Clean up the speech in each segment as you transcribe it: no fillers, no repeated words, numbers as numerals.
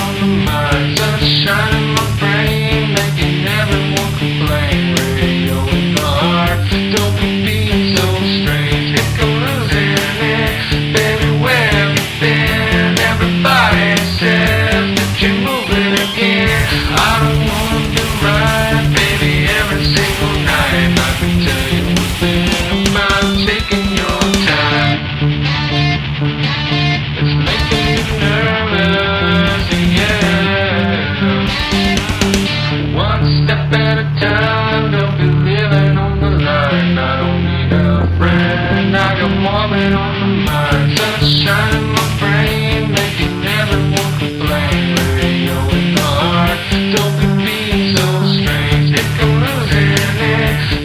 on the mind, sunshine in my brain, making everyone complain. Radio in the heart, don't be being so strange. Think I'm losing it, baby, where have you been? Everybody says that you're moving again. I don't wanna do right, baby, every single night. I can tell you one thing about taking your time. It's making me nervous, yeah. One step at a time, don't be living on the line. I don't need a friend, I got more than on the mind. Sunshine in my brain, making everyone complain. Radio in the heart, don't be being so strange. Think I'm losing it,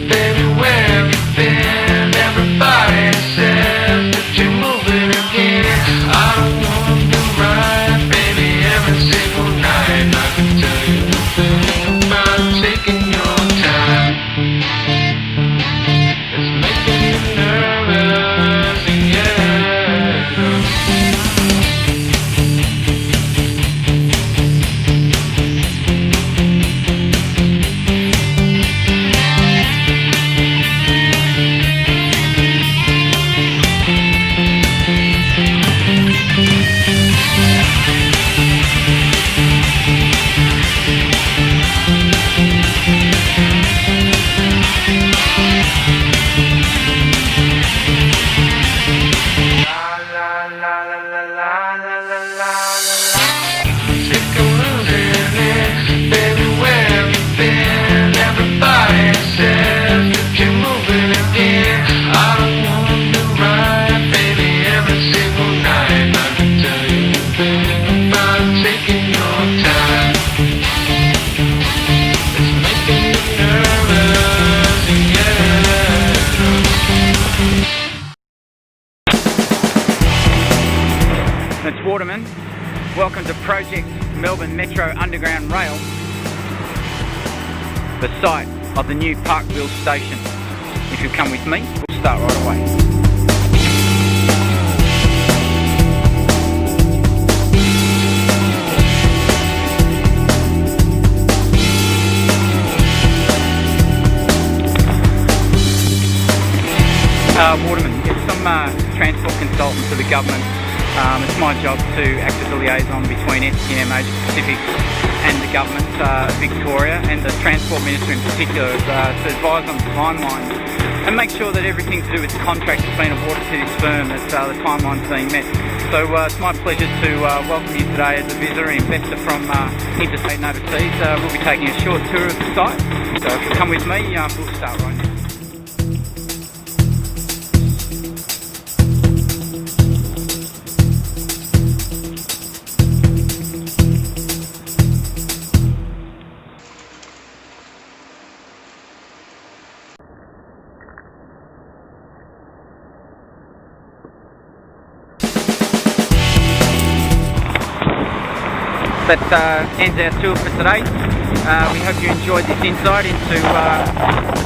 baby, where have you been? Everybody says that you're moving again. I don't wanna do right, baby, every single night. I can tell you the thing about taking your time. It's making me nervous, yeah. It's Waterman. Welcome to Project Melbourne Metro Underground Rail, the site of the new Parkville station. If you come with me, we'll start right away. Waterman, it's some transport consultant to the government. It's my job to act as a liaison between STM, Asia Pacific and the government of Victoria and the Transport Minister in particular to advise on timelines and make sure that everything to do with the contract that's been awarded to this firm, that the timeline's being met. So it's my pleasure to welcome you today as a visitor and investor from interstate and overseas. We'll be taking a short tour of the site, so if you come with me, we'll start right now. That ends our tour for today. We hope you enjoyed this insight into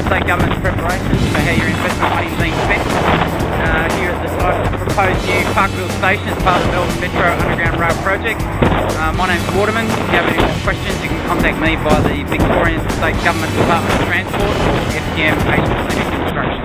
state government's preparations for how your investment money is being spent here at the site of the proposed new Parkville station as part of the Melbourne Metro Underground Rail project. My name's Waterman. If you have any more questions, you can contact me via the Victorian State Government Department of Transport, STM Asia Pacific Construction.